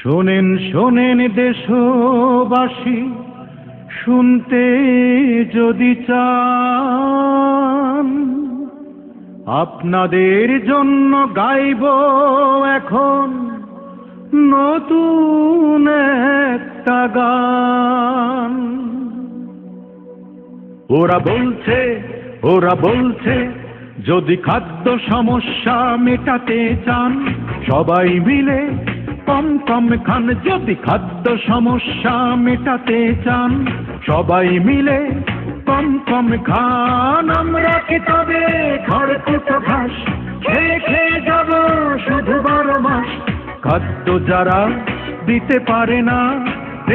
শোনেন শোনেন দেশবাসী, শুনতে যদি চান, আপনাদের জন্য গাইব এখন নতুন একটা গান। ওরা বলছে যদি খাদ্য সমস্যা মেটাতে চান, সবাই মিলে কম কম খান। যদি খাদ্য সমস্যা মেটাতে চান, সবাই মিলে কম কম খান। আমরা কি তবে খড়কুটো ঘাস খেয়ে খেয়ে যাব শুধু 12 মাস? খাদ্য যারা দিতে পারে না,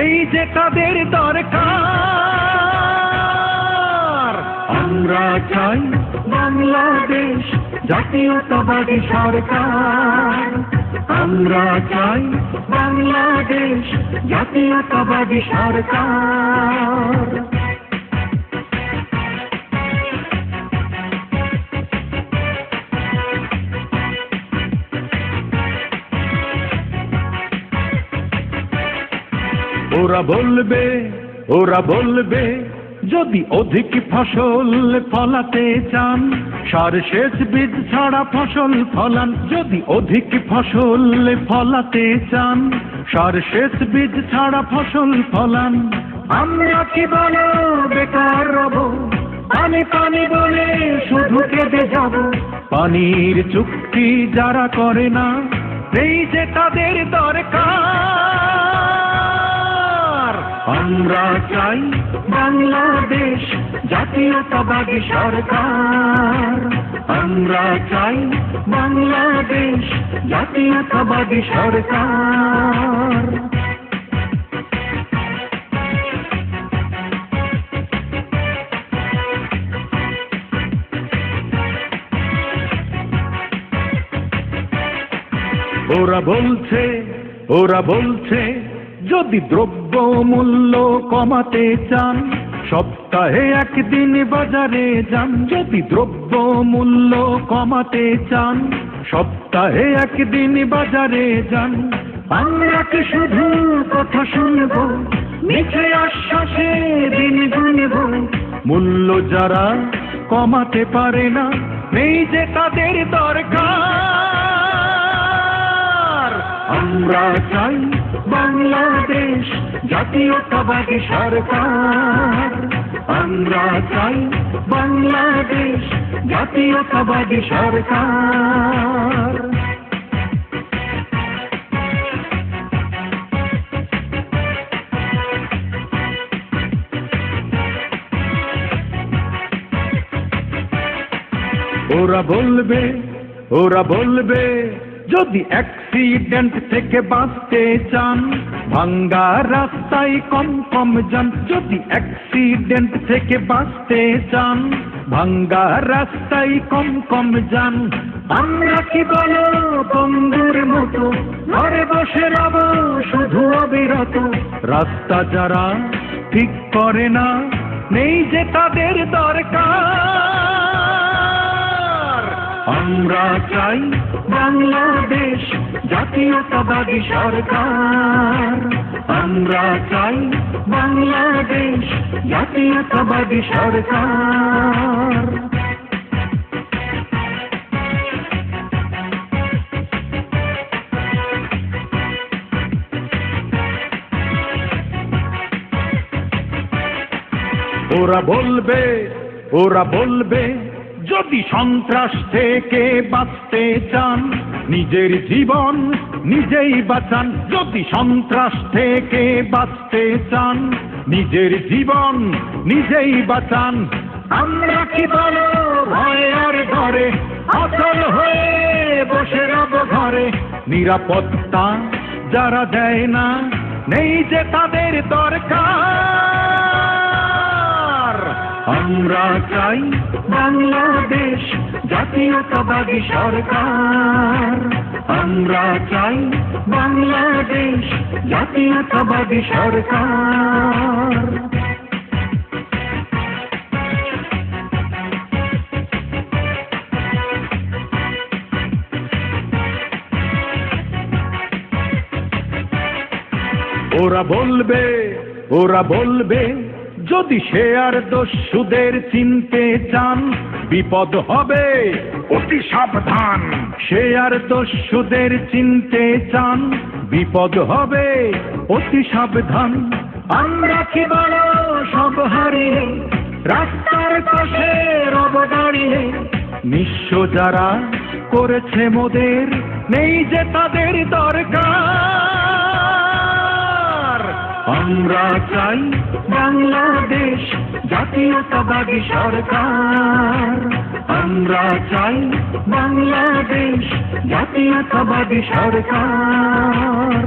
এই যে তাদের দরকার। আমরা চাই বাংলাদেশ জাতীয়তাবাদী সরকার। আমরা চাই বাংলাদেশ জাতীয়তাবাদী সরকার। ওরা বলবে যদি অধিক ফসল ফলাতে চান, সার সেচ বীজ ছাড়া ফসল ফলান। যদি অধিক ফসল ফলাতে চান, সার সেচ বীজ ছাড়া ফসল ফলান। আমরা কি বলো বেকার রব, পানি পানি বলে শুধু কেঁদে যাব? পানির চুক্তি যারা করে না, এই যে তাদের দরকার। আমরা চাই বাংলাদেশ জাতীয়তাবাদী সরকার। আমরা চাই বাংলাদেশ জাতীয়তাবাদী সরকার। ওরা বলছে যদি দ্রব্য মূল্য কমাতে চান, সপ্তাহে একদিন বাজারে যান। যদি দ্রব্য মূল্য কমাতে চান, সপ্তাহে একদিন বাজারে যান। আমরা কি শুধু কথা শুনব, মিছে আশ্বাসে দিন গুনব? মূল্য যারা কমাতে পারে না, এই যে তাদের দরকার। আমরা চাই বাংলাদেশ জাতীয়তাবাদী সরকার। আমরা চাই বাংলাদেশ জাতীয়তাবাদী সরকার। ওরা বলবে যদি অ্যাক্সিডেন্ট থেকে বাঁচতে চান, ভাঙ্গা রাস্তায় কম কম যান। যদি অ্যাক্সিডেন্ট থেকে বাঁচতে চান, ভাঙ্গা রাস্তায় কম কম যান। আমরা কি বলো বন্ধুর মতো ঘরে বসে রব শুধু অবিরত? রাস্তা যারা ঠিক করে না, নেই যে তাদের দরকার। আমরা চাই বাংলাদেশ জাতীয়তাবাদী সরকার। আমরা চাই বাংলাদেশ জাতীয়তাবাদী সরকার। ওরা বলবে যদি সন্ত্রাস থেকে বাঁচতে চান, নিজের জীবন নিজেই বাঁচান। যদি সন্ত্রাস থেকে বাঁচতে চান, নিজের জীবন নিজেই বাঁচান। আমরা কি বলো ভয় আর ঘরে অচল হয়ে বসে রব ঘরে? নিরাপত্তা যারা দেয় না, নেই যে তাদের দরকার। আমরা চাই বাংলাদেশ জাতীয়তাবাদী সরকার। আমরা চাই বাংলাদেশ জাতীয়তাবাদী সরকার। ওরা বলবে যদি সে আর দস্যুদের চিনতে চান বিপদ হবে অতি সাবধান। সে আর দস্যুদের চিনতে চান বিপদ হবে অতি সাবধান। আমরা কি বলো সব হারিয়ে রাস্তার পাশে রব দাঁড়িয়ে, নিঃস্ব যারা করেছে মোদের নেই যে তাদের দরকার। আমরা চাই বাংলাদেশ জাতীয়তাবাদী সরকার। আমরা চাই বাংলাদেশ জাতীয়তাবাদী সরকার।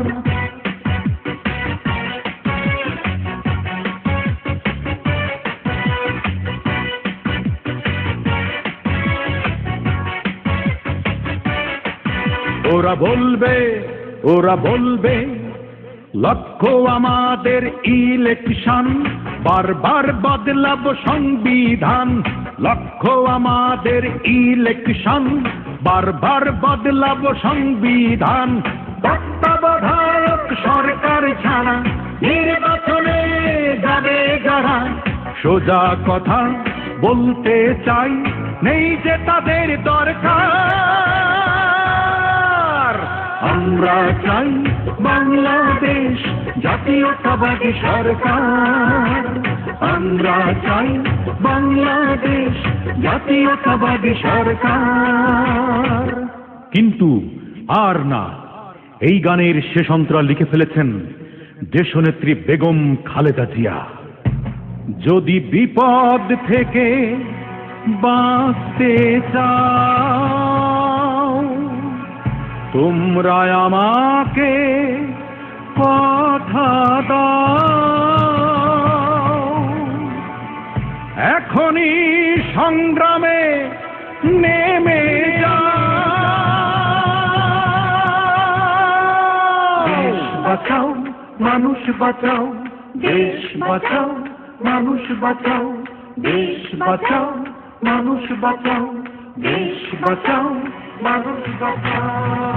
ওরা বলবে লক্ষ্য আমাদের ইলেকশন, বারবার বদলাবো সংবিধান। লক্ষ্য আমাদের ইলেকশন, বারবার বদলাবো সংবিধান। তত্ত্বাবধায়ক সরকার ছাড়া নির্বাচনে যাবে যারা, সোজা কথা বলতে চাই নেই যে তাদের দরকার। আমরা চাই বাংলাদেশ জাতীয়তাবাদী সরকার। আমরা চাই বাংলাদেশ জাতীয়তাবাদী সরকার। কিন্তু আর না, এই গানের শেষ অন্তরা লিখে ফেলেছেন দেশনেত্রী বেগম খালেদা জিয়া। যদি বিপদ থেকে বাঁচতে চাও তোমরা আমাকে কথা দাও, এখনই সংগ্রামে নেমে যাও। দেশ বাঁচাও মানুষ বাঁচাও, দেশ বাঁচাও মানুষ বাঁচাও, দেশ বাঁচাও মানুষ বাঁচাও, দেশ বাঁচাও মানুষ বাঁচাও।